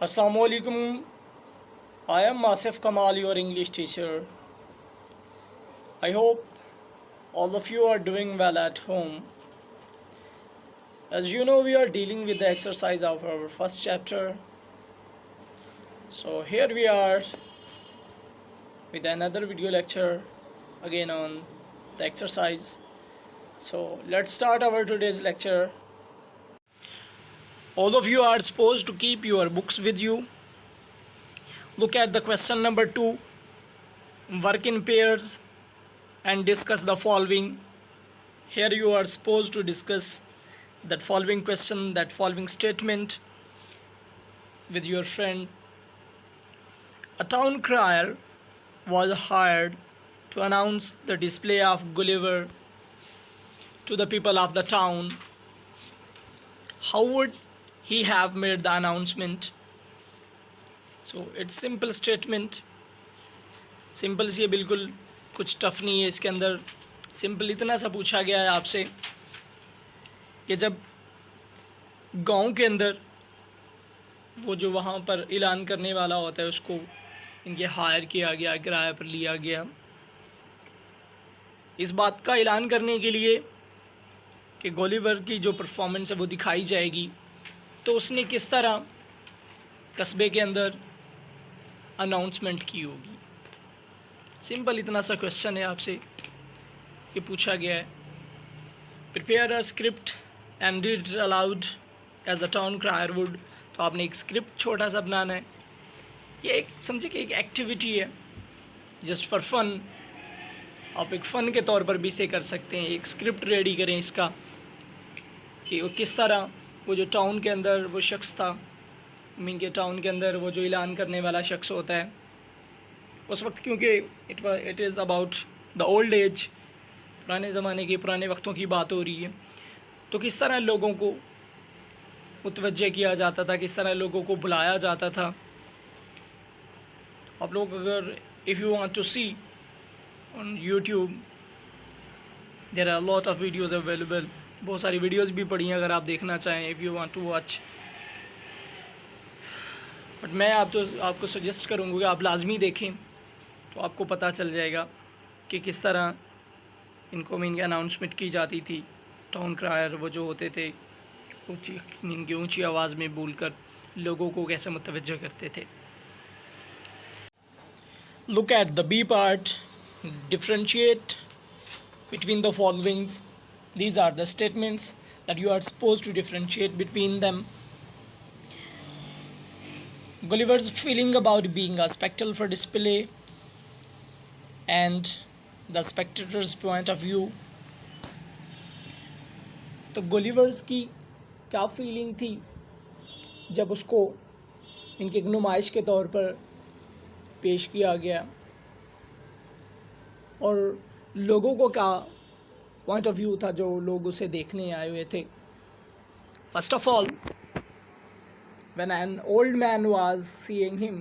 Assalamu alaikum. I am Asif Kamal, your English teacher. I hope all of you are doing well at home. As you know, we are dealing with the exercise of our first chapter. So here we are with another video lecture again on the exercise. So let's start our today's lecture. All of you are supposed to keep your books with you. Look at the question number 2. Work in pairs and discuss the following. Here you are supposed to discuss that following question, that following statement with your friend. A town crier was hired to announce the display of Gulliver to the people of the town. How would he have made the announcement? So it's simple statement. Simple सी है, बिल्कुल कुछ tough नहीं है इसके अंदर. Simple इतना सा पूछा गया है आपसे कि जब गांव के अंदर वो जो वहाँ पर ऐलान करने वाला होता है उसको इनके हायर किया गया, किराए पर लिया गया इस बात का ऐलान करने के लिए कि गॉलिवर की जो परफॉर्मेंस है वो दिखाई जाएगी. तो उसने किस तरह कस्बे के अंदर अनाउंसमेंट की होगी. सिंपल इतना सा क्वेश्चन है आपसे ये पूछा गया है. Prepare a script and read it aloud as the town crier would. तो आपने एक स्क्रिप्ट छोटा सा बनाना है. ये एक समझे कि एक एक्टिविटी है जस्ट फॉर फन. आप एक फ़न के तौर पर भी इसे कर सकते हैं. एक स्क्रिप्ट रेडी करें इसका कि वो किस तरह वो जो टाउन के अंदर वो शख्स था, मीन के टाउन के अंदर वो जो ऐलान करने वाला शख्स होता है उस वक्त, क्योंकि it is about the old age, पुराने ज़माने की, पुराने वक्तों की बात हो रही है. तो किस तरह लोगों को मुतवज्जे किया जाता था, किस तरह लोगों को बुलाया जाता था. आप लोग अगर if you want to see on YouTube there are lot of videos available. बहुत सारी वीडियोज़ भी पड़ी हैं अगर आप देखना चाहें, if you want to watch. But मैं आपको सजेस्ट करूँगा कि आप लाजमी देखें तो आपको पता चल जाएगा कि किस तरह इनको मीन की अनाउंसमेंट की जाती थी. टाउन क्रायर वो जो होते थे ऊँची मीन की ऊँची आवाज़ में बोलकर लोगों को कैसे मुतवज्जो करते थे. Look at the B part. Differentiate between the followings. These are the statements that you are supposed to differentiate between them. Gulliver's feeling about being a spectacle for display and the spectator's point of view. तो Gulliver's की क्या feeling थी जब उसको इनकी एक नुमाइश के तौर पर पेश किया गया, और लोगों को क्या पॉइंट ऑफ व्यू था जो लोग उसे देखने आए हुए थे. First of all, when an old man was seeing him,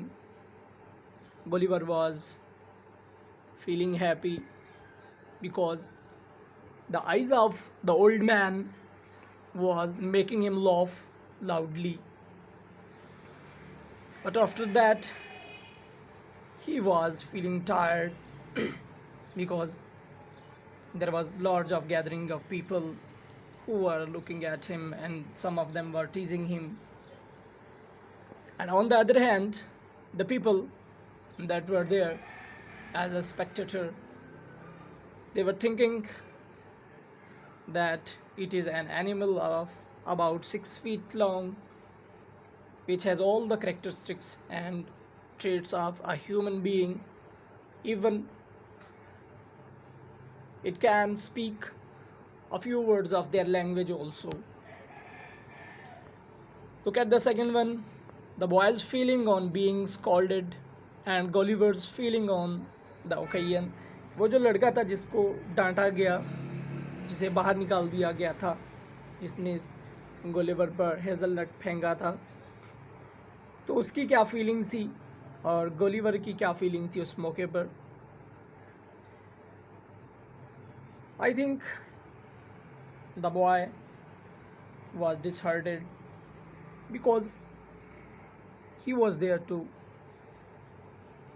Gulliver was feeling happy because the eyes of the old man was making him laugh loudly. But after that, he was feeling tired because there was large of gathering of people who were looking at him and some of them were teasing him. And on the other hand, the people that were there as a spectator, they were thinking that it is an animal of about 6 feet long, which has all the characteristics and traits of a human being. Even it can speak a few words of their language also. Look at the second one. The boy's feeling on being scolded and Gulliver's feeling on the occasion. वो जो लड़का था जिसको डांटा गया, जिसे बाहर निकाल दिया गया था, जिसने गुलिवर पर हेज़लनट फेंका था, तो उसकी क्या फीलिंग थी और गुलिवर की क्या फीलिंग थी उस मौके पर. I think the boy was disheartened because he was there to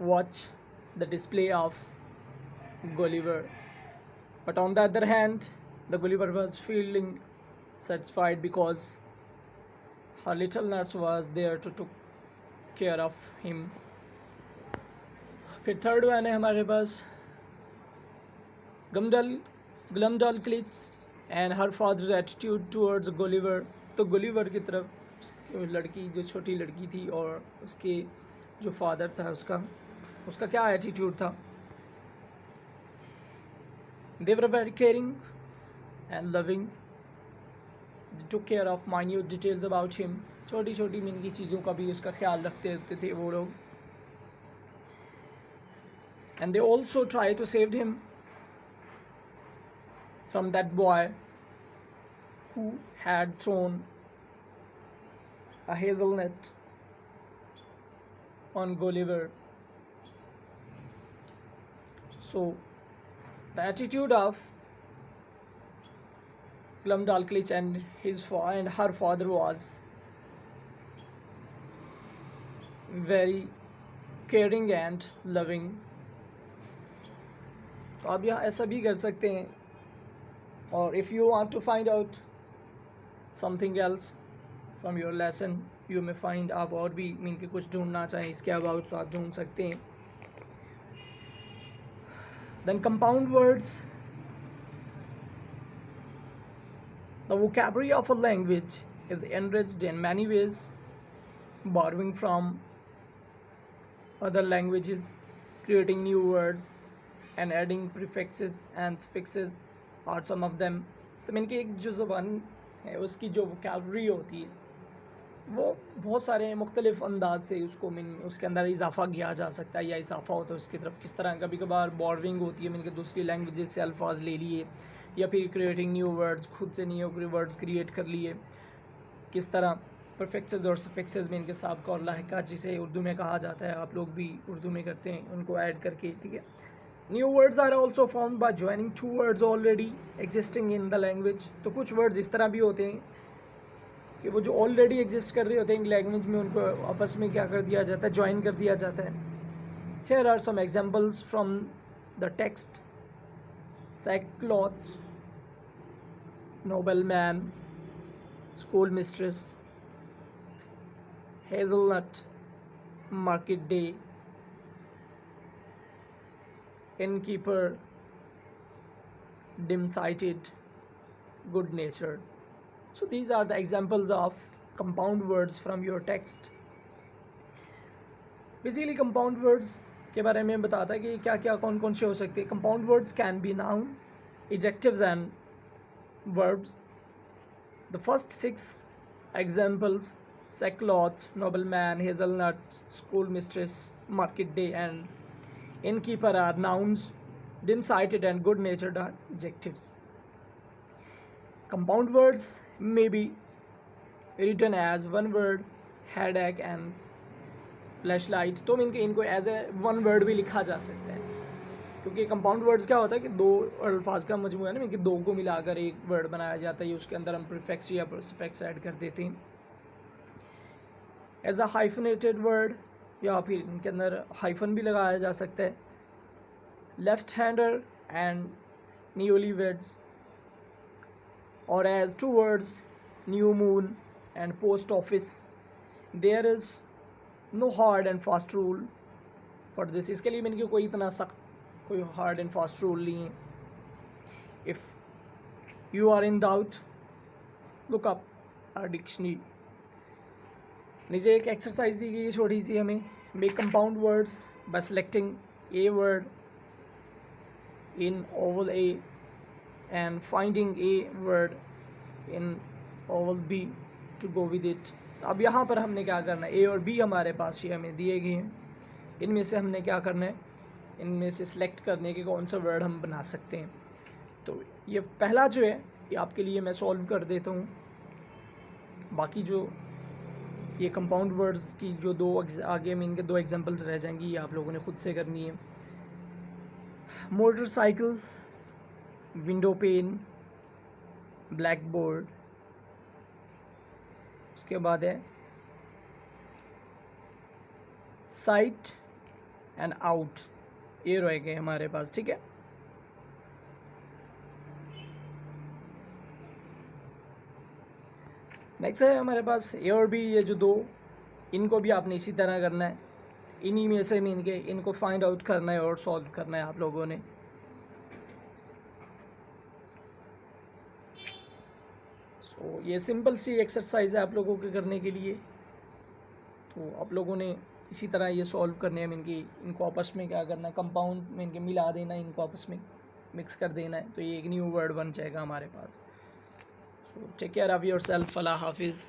watch the display of Gulliver. But on the other hand, the Gulliver was feeling satisfied because her little nurse was there to take care of him. फिर third one है हमारे पास Glumdalclitch and her father's attitude towards Gulliver. तो Gulliver की तरफ लड़की जो छोटी लड़की थी और उसके जो फादर था उसका क्या एटीट्यूड था. They were very caring and loving. They took care of minute details about him. छोटी छोटी मिनकी चीज़ों का भी उसका ख्याल रखते थे वो लोग. And they also tried to save him from that boy who had thrown a hazelnut on Gulliver. So the attitude of Glumdalclitch and her father was very caring and loving. तो आप यहाँ ऐसा भी कर सकते हैं. और if you want to find out something else from your lesson, you may find, आप और भी मीन के कुछ ढूंढना चाहें इसके अबाउट तो आप ढूंढ सकते हैं. Then compound words. The vocabulary of a language is enriched in many ways, borrowing from other languages, creating new words, and adding prefixes and suffixes are some of them. तो मीन की एक जो ज़ुबान है उसकी जो वोकैबुलरी होती है वो बहुत सारे मुख्तलिफ अंदाज से उसको मीन उसके अंदर इजाफ़ा किया जा सकता है या इजाफ़ा होता है उसकी तरफ किस तरह. कभी कभार बॉर्डरिंग होती है मीन के दूसरी लैंग्वेजेस से अल्फाज ले लिए या फिर क्रिएटिंग न्यू वर्ड्स, खुद से न्यू वर्ड्स क्रिएट कर लिए. किस तरह परफेक्सेस और सफिक्सेस में इनके साबका और लाहिका जिसे उर्दू में कहा जाता है, आप लोग भी उर्दू में करते हैं, उनको ऐड करके. ठीक है. New words are also formed by joining two words already existing in the language. तो कुछ वर्ड्स इस तरह भी होते हैं कि वो जो ऑलरेडी एग्जिस्ट कर रहे होते हैं लैंग्वेज में उनको आपस में क्या कर दिया जाता है, ज्वाइन कर दिया जाता है. Here are some examples from the text. sackcloth, nobleman, schoolmistress, hazelnut, market day, innkeeper, dim-sighted, good-natured. So these are the examples of compound words from your text. Basically compound words के बारे में बताता है कि क्या क्या कौन कौन से हो सकते हैं. Compound words can be noun, adjectives and verbs. The first 6 examples sackcloth, nobleman, hazelnut, schoolmistress, market day and innkeeper are nouns, dim-sighted and good-natured are adjectives. Compound words may be written as one word, headache and flashlight. तो इनको as a one word भी लिखा जा सकता है क्योंकि compound words क्या होता है कि दो अल्फाज का मजमू है ना, कि दो को मिलाकर एक वर्ड बनाया जाता है. उसके अंदर हम प्रीफिक्स या सफिक्स ऐड कर देते हैं. एज अ हाइफनेटेड वर्ड या फिर इनके अंदर हाइफन भी लगाया जा सकता है. Left hander and newlyweds. और as two words new moon and post office. There is no hard and fast rule for this. इसके लिए मैंने कोई इतना सख्त कोई हार्ड एंड फास्ट रूल नहीं है. If you are in doubt look up our dictionary. नीचे एक एक्सरसाइज दी गई है छोटी सी हमें. Make compound words by selecting a word in oval A and finding a word in oval B to go with it. तो अब यहाँ पर हमने क्या करना है, ए और बी हमारे पास ये हमें दिए गए हैं. इनमें से हमने क्या करना है, इनमें से सिलेक्ट करने के कौन सा वर्ड हम बना सकते हैं. तो ये पहला जो है ये आपके लिए मैं सॉल्व कर देता हूँ. बाकी जो ये कंपाउंड वर्ड्स की जो दो आगे में इनके 2 एग्जांपल्स रह जाएंगी, ये आप लोगों ने खुद से करनी है. Motorcycle, window pane, black board. उसके बाद है साइट एंड आउट, ये रह गए हमारे पास, ठीक है। नेक्स्ट है हमारे पास ए और बी, ये जो दो, इनको भी आपने इसी तरह करना है, इन्हीं में से मीन के इनको फाइंड आउट करना है और सॉल्व करना है आप लोगों ने। सो ये सिंपल सी एक्सरसाइज है आप लोगों के करने के लिए। तो आप लोगों ने इसी तरह ये सॉल्व करने हैं, मीन की इनको आपस में क्या करना है, कंपाउंड मीन के मिला देना है, इनको आपस में मिक्स कर देना है, तो ये एक न्यू वर्ड बन जाएगा हमारे पास। So take care of yourself, अल्लाह हाफिज़।